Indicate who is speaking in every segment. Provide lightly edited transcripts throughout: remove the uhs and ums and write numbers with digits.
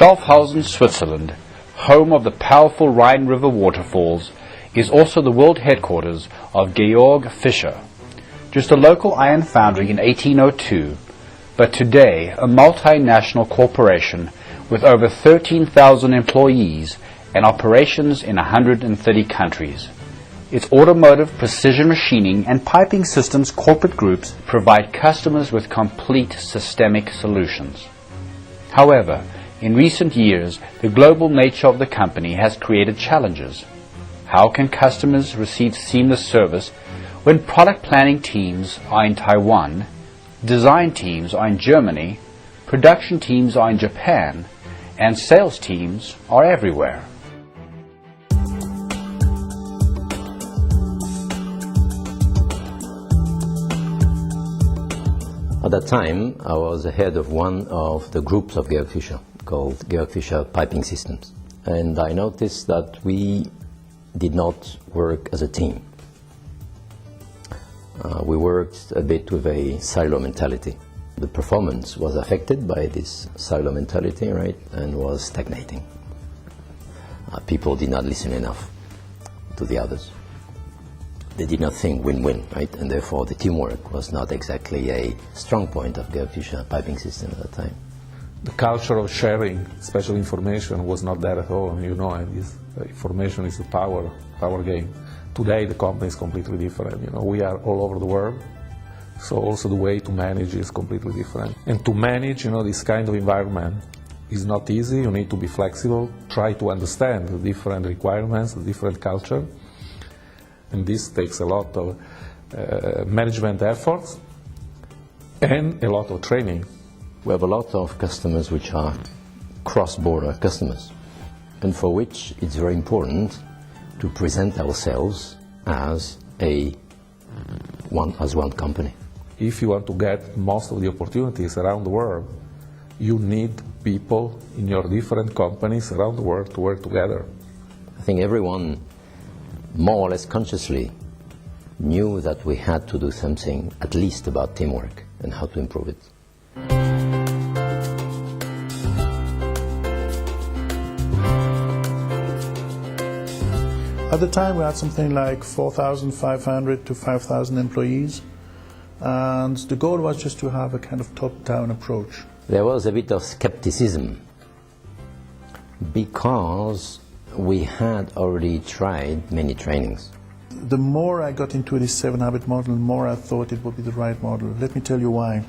Speaker 1: Schaffhausen, Switzerland, home of the powerful Rhine River waterfalls, is also the world headquarters of Georg Fischer. Just a local iron foundry in 1802, but today a multinational corporation with over 13,000 employees and operations in 130 countries. Its automotive, precision machining, and piping systems corporate groups provide customers with complete systemic solutions. However, in recent years, the global nature of the company has created challenges. How can customers receive seamless service when product planning teams are in Taiwan, design teams are in Germany, production teams are in Japan, and sales teams are everywhere?
Speaker 2: At that time, I was the head of one of the groups of Georg Fischer, called Georg Fischer Piping Systems. And I noticed that we did not work as a team. We worked a bit with a silo mentality. The performance was affected by this silo mentality, right, and was stagnating. People did not listen enough to the others. They did not think win-win, right, and therefore the teamwork was not exactly a strong point of Georg Fischer Piping System at that time.
Speaker 3: The culture of sharing special information was not there at all, you know, and this information is a power game. Today the company is completely different, you know, we are all over the world, so also the way to manage is completely different. And to manage, you know, this kind of environment is not easy. You need to be flexible, try to understand the different requirements, the different culture, and this takes a lot of management efforts and a lot of training.
Speaker 2: We have a lot of customers which are cross-border customers, and for which it's very important to present ourselves as one company.
Speaker 3: If you want to get most of the opportunities around the world, you need people in your different companies around the world to work together.
Speaker 2: I think everyone more or less consciously knew that we had to do something at least about teamwork and how to improve it.
Speaker 4: At the time we had something like 4,500 to 5,000 employees, and the goal was just to have a kind of top-down approach.
Speaker 2: There was a bit of skepticism because we had already tried many trainings.
Speaker 4: The more I got into this 7-habit model, the more I thought it would be the right model. Let me tell you why.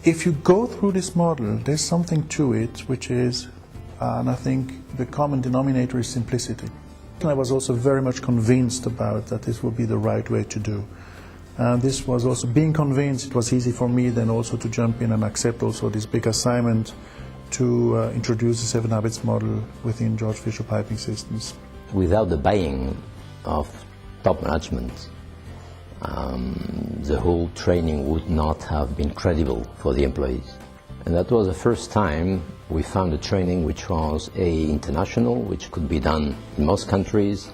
Speaker 4: If you go through this model, there's something to it which is, and I think the common denominator is simplicity. I was also very much convinced about that this would be the right way to do. And this was also, being convinced, it was easy for me then also to jump in and accept also this big assignment to introduce the 7 Habits model within Georg Fischer Piping Systems.
Speaker 2: Without the buy-in of top management, the whole training would not have been credible for the employees. And that was the first time we found a training which was international, which could be done in most countries.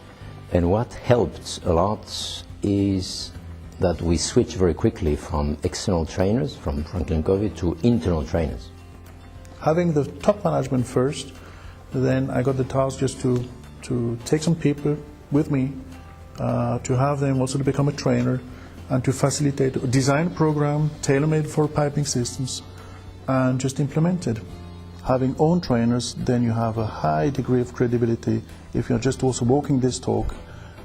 Speaker 2: And what helped a lot is that we switched very quickly from external trainers, from Franklin Covey, to internal trainers.
Speaker 4: Having the top management first, then I got the task just to take some people with me, to have them also to become a trainer, and to facilitate a design program tailor-made for piping systems, and just implement it. Having own trainers, then you have a high degree of credibility if you're just also walking this talk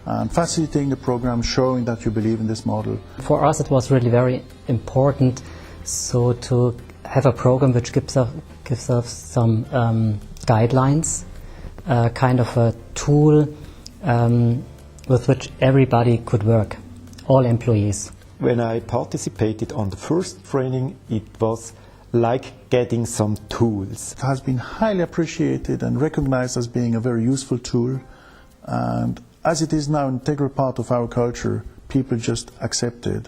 Speaker 4: and facilitating the program, showing that you believe in this model.
Speaker 5: For us it was really very important so to have a program which gives us some guidelines, kind of a tool with which everybody could work, all employees.
Speaker 6: When I participated on the first training, it was like getting some tools.
Speaker 4: It has been highly appreciated and recognized as being a very useful tool, and as it is now an integral part of our culture, people just accept it.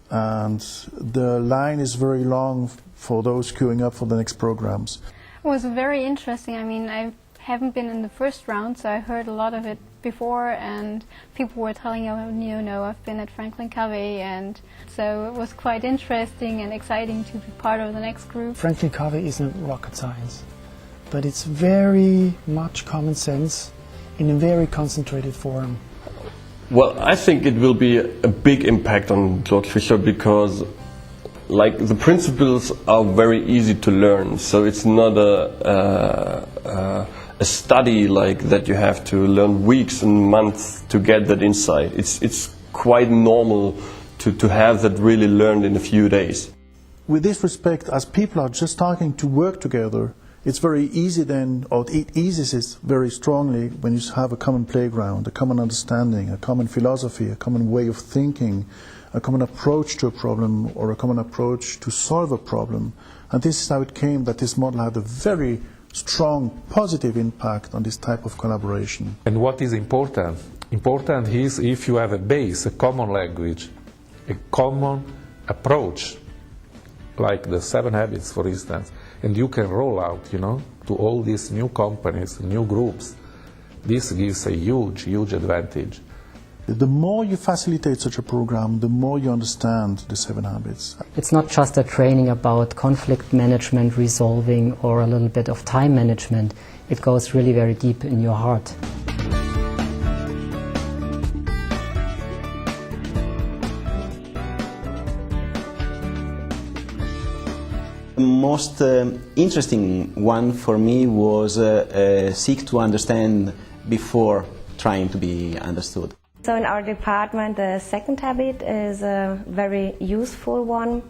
Speaker 4: And the line is very long for those queuing up for the next programs.
Speaker 7: It was very interesting. I mean, I haven't been in the first round, so I heard a lot of it before, and people were telling me, you know, I've been at Franklin Covey, and so it was quite interesting and exciting to be part of the next group.
Speaker 8: Franklin Covey isn't rocket science, but it's very much common sense in a very concentrated form.
Speaker 9: Well, I think it will be a big impact on Georg Fischer because like the principles are very easy to learn, so it's not a study like that you have to learn weeks and months to get that insight. It's quite normal to have that really learned in a few days.
Speaker 4: With this respect, as people are just starting to work together, it's very easy then, or it eases it very strongly when you have a common playground, a common understanding, a common philosophy, a common way of thinking, a common approach to a problem or a common approach to solve a problem. And this is how it came that this model had a very strong positive impact on this type of collaboration.
Speaker 3: And what is important? Important is if you have a base, a common language, a common approach, like the 7 Habits, for instance, and you can roll out, you know, to all these new companies, new groups. This gives a huge, huge advantage.
Speaker 4: The more you facilitate such a program, the more you understand the 7 Habits.
Speaker 5: It's not just a training about conflict management, resolving, or a little bit of time management. It goes really very deep in your heart.
Speaker 10: The most interesting one for me was seek to understand before trying to be understood.
Speaker 11: So in our department, the second habit is a very useful one.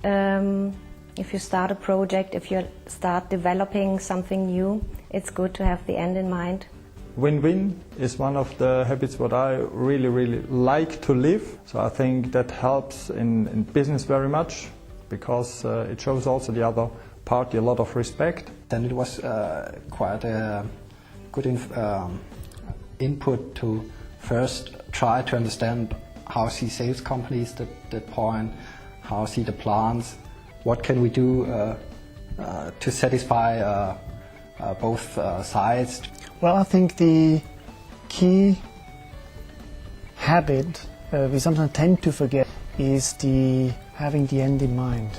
Speaker 11: If you start a project, if you start developing something new, it's good to have the end in mind.
Speaker 12: Win-win is one of the habits what I really like to live. So I think that helps in business very much, because it shows also the other party a lot of respect.
Speaker 13: Then it was quite a good input to first try to understand how see sales companies that point, how see the plans, what can we do to satisfy both sides.
Speaker 8: Well, I think the key habit we sometimes tend to forget is having the end in mind.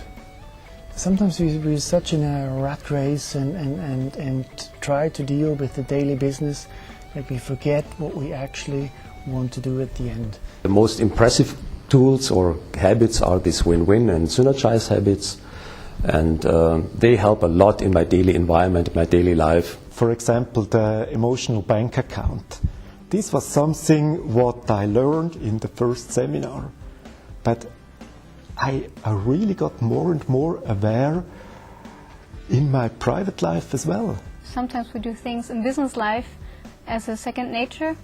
Speaker 8: Sometimes we're such in a rat race and try to deal with the daily business that we forget what we actually want to do at the end.
Speaker 14: The most impressive tools or habits are these win-win and synergize habits, and they help a lot in my daily environment, my daily life.
Speaker 6: For example, the emotional bank account. This was something what I learned in the first seminar, but I really got more and more aware in my private life as well.
Speaker 7: Sometimes we do things in business life as a second nature,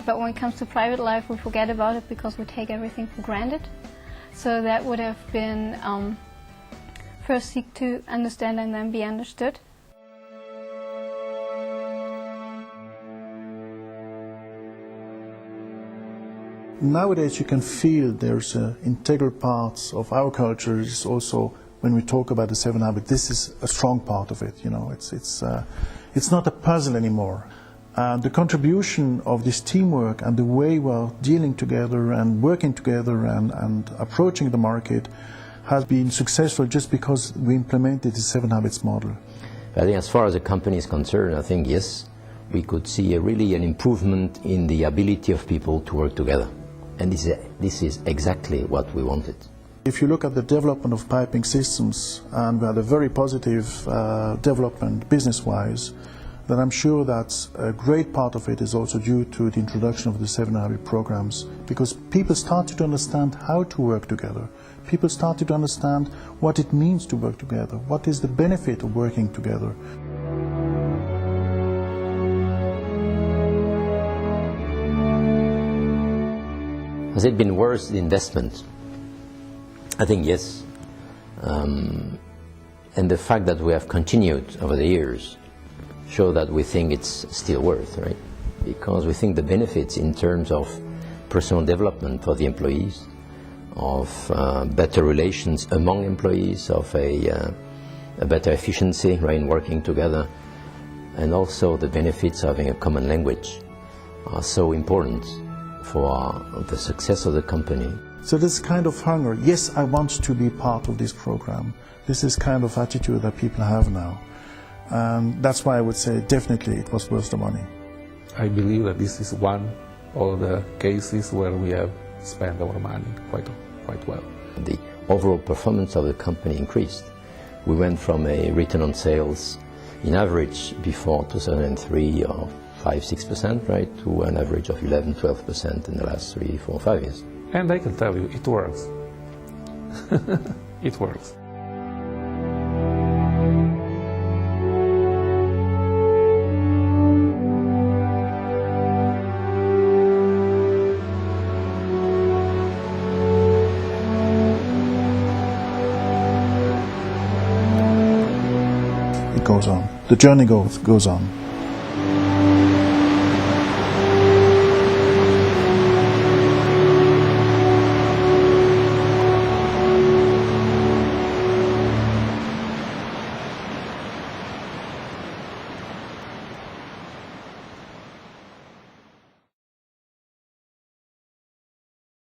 Speaker 7: but when it comes to private life we forget about it because we take everything for granted. So that would have been first seek to understand and then be understood.
Speaker 4: Nowadays you can feel there's integral parts of our culture. Is also when we talk about the 7 Habits, this is a strong part of it. You know, it's not a puzzle anymore. The contribution of this teamwork and the way we're dealing together and working together and approaching the market has been successful just because we implemented the 7 Habits model.
Speaker 2: I think as far as the company is concerned, I think yes, we could see really an improvement in the ability of people to work together. And this is exactly what we wanted.
Speaker 4: If you look at the development of piping systems, and we had a very positive development business-wise, then I'm sure that a great part of it is also due to the introduction of the 7 Habits programs, because people started to understand how to work together. People started to understand what it means to work together, what is the benefit of working together.
Speaker 2: Has it been worth the investment? I think yes. And the fact that we have continued over the years show that we think it's still worth, right? Because we think the benefits in terms of personal development for the employees, of better relations among employees, of a better efficiency, right, in working together, and also the benefits of having a common language are so important for the success of the company.
Speaker 4: So this kind of hunger, yes, I want to be part of this program. This is kind of attitude that people have now. And that's why I would say definitely it was worth the money.
Speaker 3: I believe that this is one of the cases where we have spent our money quite well.
Speaker 2: The overall performance of the company increased. We went from a return on sales in average before 2003 of 5-6%, right, to an average of 11-12% in the last 3, 4, 5 years.
Speaker 3: And I can tell you, it works. It works.
Speaker 4: It goes on. The journey goes on.